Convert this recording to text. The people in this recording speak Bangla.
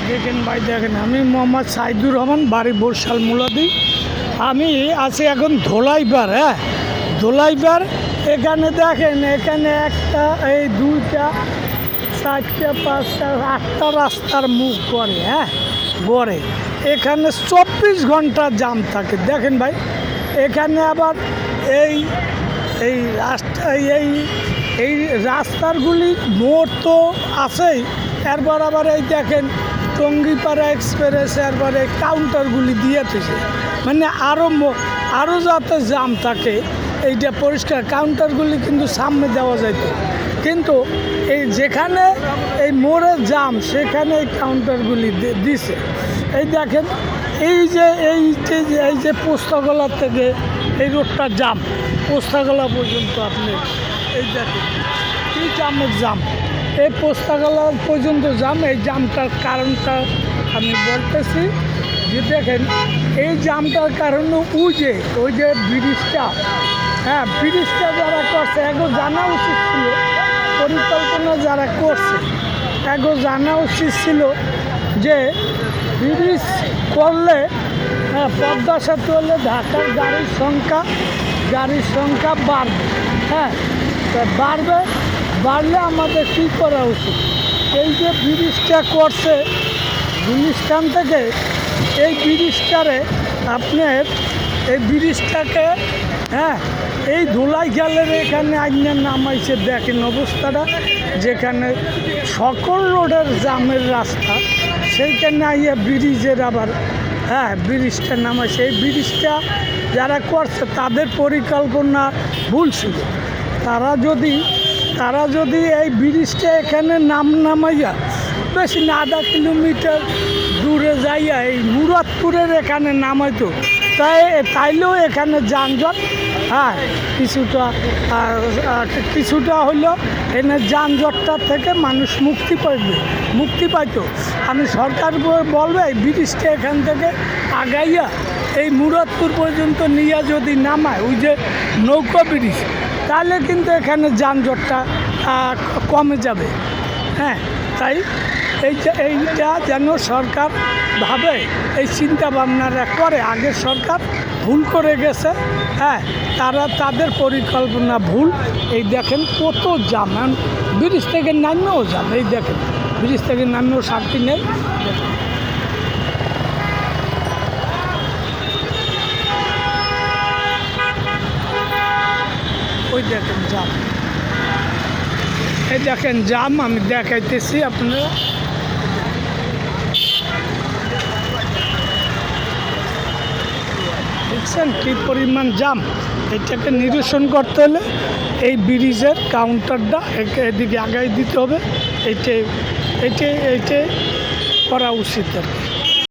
দেখেন ভাই দেখেন, আমি মোহাম্মদ সাইদুর রহমান, বাড়ি বরিশাল মুলাদি। আমি আছি এখন ধোলাইপাড়। ধোলাইপাড় এখানে দেখেন, এখানে একটা, এই দুইটা, চারটা, পাঁচটা, আটটা রাস্তার মুখ করে গড়ে। এখানে 24 ঘন্টা জাম থাকে। দেখেন ভাই, এখানে আবার এই এই রাস্তা এই রাস্তারগুলি মোড় তো আছেই, এরপর আবার এই দেখেন টঙ্গিপাড়া এক্সপ্রেস, এরপর এই কাউন্টারগুলি দিয়েছে, মানে আরও যাতে জাম থাকে এইটা পরিষ্কার। কাউন্টারগুলি কিন্তু সামনে দেওয়া যেত, কিন্তু এই যেখানে এই মোড়ে জাম সেখানে এই কাউন্টারগুলি দিছে। এই দেখেন, এই যে পোস্তাগোলা থেকে এই রোডটা জাম, পোস্তাগোলা পর্যন্ত আপনি এই দেখেন কি জামের জাম, এই পোস্তাগোলা পর্যন্ত জাম। এই জামটার কারণটা আমি বলতেছি যে দেখেন, এই জামটার কারণে ওই যে ব্রিজটা, ব্রিজটা যারা করছে এগো জানা উচিত ছিল, পরিকল্পনা যারা করছে এগো জানা উচিত ছিল যে ব্রিজ করলে পদ্মা সেতু হলে ঢাকার গাড়ির সংখ্যা বাড়বে। বাড়লে আমাদের কী করা উচিত? এই যে ব্রিজটা করছে গুলিস্তান থেকে, এই ব্রিজটারে আপনার এই ব্রিজটাকে এই ধুলাইখালের এখানে আইনে নামাইছে। দেখেন অবস্থাটা, যেখানে সকল রোডের জামের রাস্তা, সেইখানে আইয়া ব্রিজের আবার ব্রিজটা নামাইছে। এই ব্রিজটা যারা করছে তাদের পরিকল্পনা ভুল ছিল। তারা যদি এই ব্রিজটা এখানে নামাইয়া বেশি না, আধা কিলোমিটার দূরে যাইয়া এই মুরাদপুরের এখানে নামাইতো, তাইলেও এখানে যানজট কিছুটা হইলেও এখানে যানজটটা থেকে মানুষ মুক্তি পাইতো। আমি সরকার বলবে এই ব্রিজটা এখান থেকে আগাইয়া এই মুরাদপুর পর্যন্ত নিয়ে যদি নামায়, ওই যে নৌকা ব্রিজ, তাহলে কিন্তু এখানে যানজটটা কমে যাবে। তাই এইটা যেন সরকার ভাবে, এই চিন্তা ভাবনারা করে। আগের সরকার ভুল করে গেছে, তাদের পরিকল্পনা ভুল। এই দেখেন কত জাম, ব্রিজ থেকে নামেও জাম। এই দেখেন ব্রিজ থেকে নামেও শান্তি নেই। ওই দেখেন জাম, এই দেখেন জাম, আমি দেখাইতেছি আপনারা। দেখছেন কী পরিমাণ জাম? এটাকে নিরসন করতে হলে এই ব্রিজের কাউন্টারটা এদিকে আগাই দিতে হবে। এইটাই করা উচিত আর কি।